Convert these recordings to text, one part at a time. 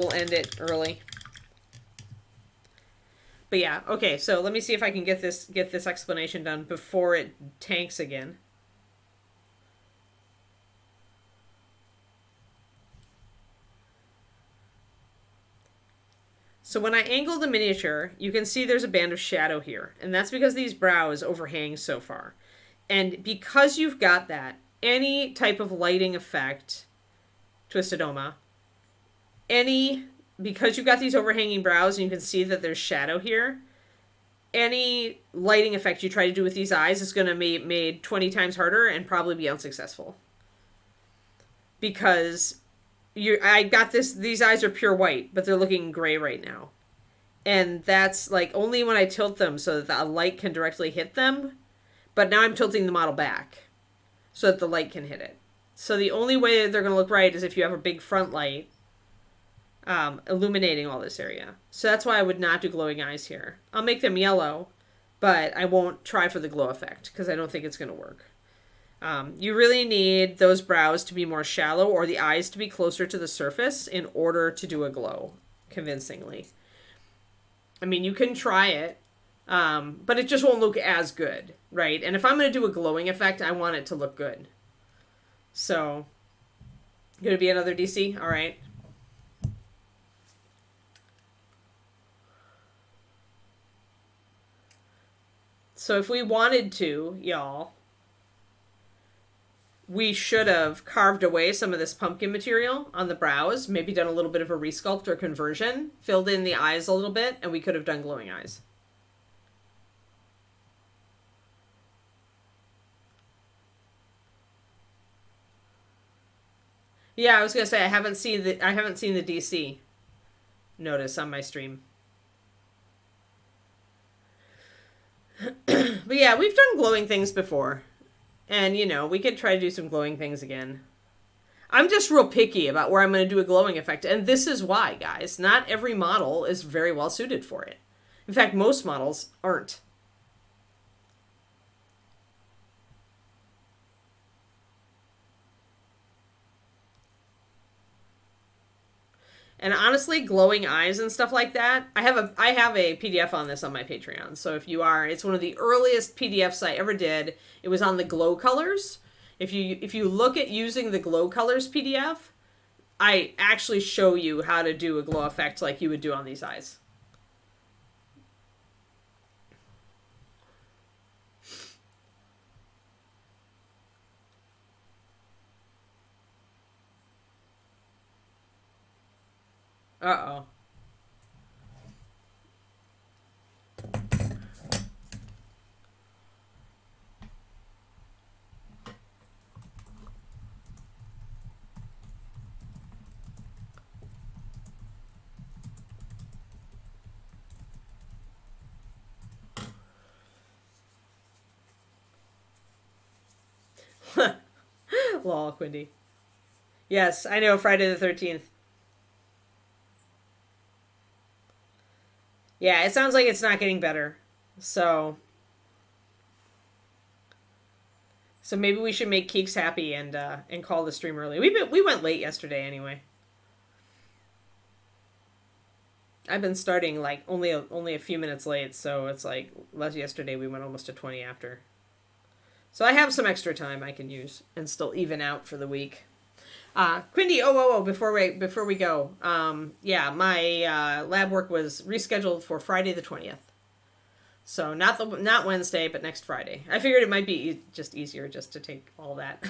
we'll end it early. But yeah, okay, so let me see if I can get this explanation done before it tanks again. So when I angle the miniature, you can see there's a band of shadow here. And that's because these brows overhang so far. And because you've got that, any type of lighting effect, Twisted Oma, because you've got these overhanging brows and you can see that there's shadow here, any lighting effect you try to do with these eyes is going to be made 20 times harder and probably be unsuccessful. Because I got these eyes are pure white, but they're looking gray right now. And that's like only when I tilt them so that the light can directly hit them. But now I'm tilting the model back so that the light can hit it. So the only way they're going to look right is if you have a big front light illuminating all this area. So that's why I would not do glowing eyes here. I'll make them yellow, but I won't try for the glow effect because I don't think it's going to work. You really need those brows to be more shallow or the eyes to be closer to the surface in order to do a glow convincingly. I mean, you can try it, but it just won't look as good, right? And if I'm going to do a glowing effect, I want it to look good. So, going to be another DC? All right. So if we wanted to, y'all, we should have carved away some of this pumpkin material on the brows, maybe done a little bit of a resculpt or conversion, filled in the eyes a little bit, and we could have done glowing eyes. Yeah, I was gonna say I haven't seen the DC notice on my stream. But yeah, we've done glowing things before. And, you know, we could try to do some glowing things again. I'm just real picky about where I'm going to do a glowing effect. And this is why, guys. Not every model is very well suited for it. In fact, most models aren't. And honestly, glowing eyes and stuff like that, I have a PDF on this on my Patreon. So if you are, it's one of the earliest PDFs I ever did. It was on the glow colors. If you look at using the glow colors PDF, I actually show you how to do a glow effect like you would do on these eyes. Uh-oh. Lol, Quindy. Yes, I know, Friday the 13th. Yeah, it sounds like it's not getting better. So maybe we should make Keeks happy and call the stream early. We went late yesterday anyway. I've been starting like only a few minutes late, so it's like yesterday we went almost to 20 after. So I have some extra time I can use and still even out for the week. Quindy, before we go, yeah, my lab work was rescheduled for Friday the 20th. So not Wednesday, but next Friday. I figured it might be just easier just to take all that.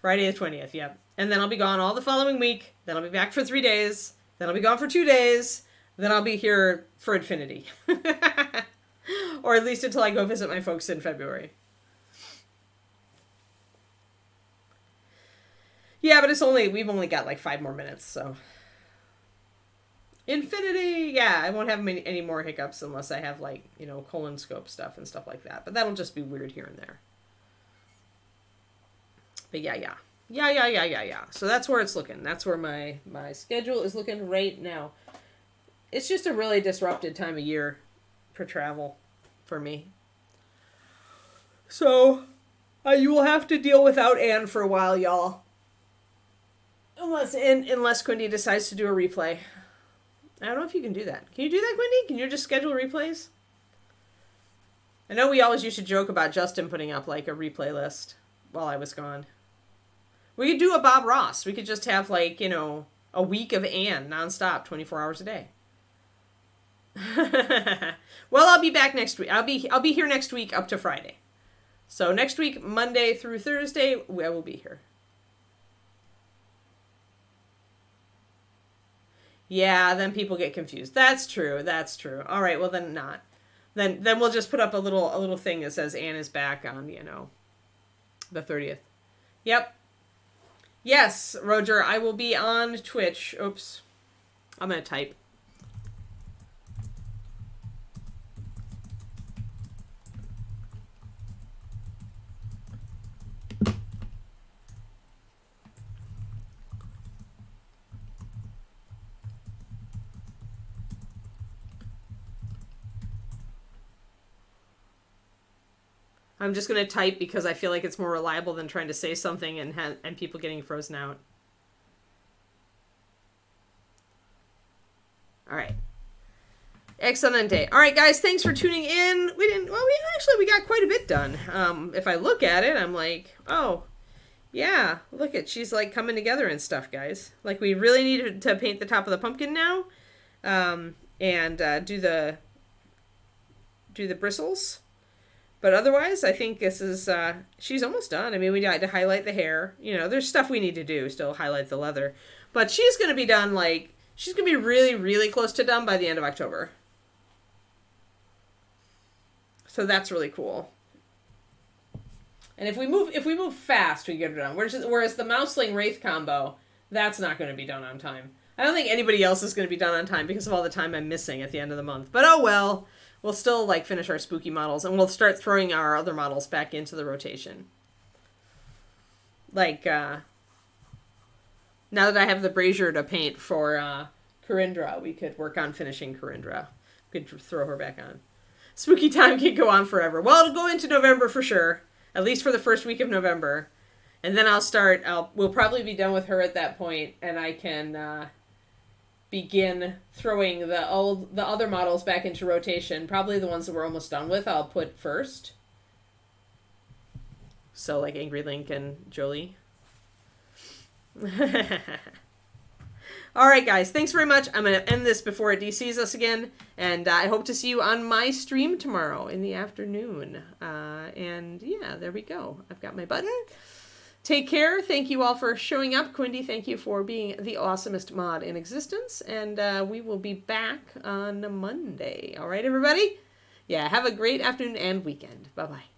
Friday the 20th, yep. And then I'll be gone all the following week. Then I'll be back for 3 days. Then I'll be gone for 2 days. Then I'll be here for infinity. Or at least until I go visit my folks in February. Yeah, but we've only got like 5 more minutes, so. Infinity! Yeah, I won't have any more hiccups unless I have like, colonoscope stuff and stuff like that. But that'll just be weird here and there. But yeah. So that's where it's looking. That's where my schedule is looking right now. It's just a really disrupted time of year for travel for me. So, you will have to deal without Anne for a while, y'all. Unless Quindy decides to do a replay. I don't know if you can do that. Can you do that, Quindy? Can you just schedule replays? I know we always used to joke about Justin putting up like a replay list while I was gone. We could do a Bob Ross. We could just have like, you know, a week of Anne nonstop, 24 hours a day. Well, I'll be back next week. I'll be here next week up to Friday. So next week, Monday through Thursday, I will be here. Yeah, then people get confused. That's true. That's true. All right, well then not. Then we'll just put up a little thing that says Anne is back on, you know, the 30th. Yep. Yes, Roger, I will be on Twitch. Oops. I'm going to type. I'm just going to type because I feel like it's more reliable than trying to say something and people getting frozen out. All right. Excellent day. All right, guys, thanks for tuning in. We got quite a bit done. If I look at it, I'm like, oh, yeah, look at, she's like coming together and stuff, guys. Like we really need to paint the top of the pumpkin now, and do the bristles. But otherwise, I think this is, she's almost done. I mean, we got to highlight the hair. You know, there's stuff we need to do, still highlight the leather. But she's going to be done, like, she's going to be really, really close to done by the end of October. So that's really cool. And if we move fast, we get it done. Whereas the Mouseling Wraith combo, that's not going to be done on time. I don't think anybody else is going to be done on time because of all the time I'm missing at the end of the month. But oh well. We'll still, like, finish our spooky models, and we'll start throwing our other models back into the rotation. Like, now that I have the brazier to paint for Corindra, we could work on finishing Corindra. We could throw her back on. Spooky time can go on forever. Well, it'll go into November for sure, at least for the first week of November. And then we'll probably be done with her at that point, and I can begin throwing the other models back into rotation. Probably the ones that we're almost done with, I'll put first. So like Angry Link and Jolie. All right, guys. Thanks very much. I'm going to end this before it DCs us again. And I hope to see you on my stream tomorrow in the afternoon. And yeah, there we go. I've got my button. Take care. Thank you all for showing up. Quindy, thank you for being the awesomest mod in existence. And we will be back on Monday. All right, everybody? Yeah, have a great afternoon and weekend. Bye-bye.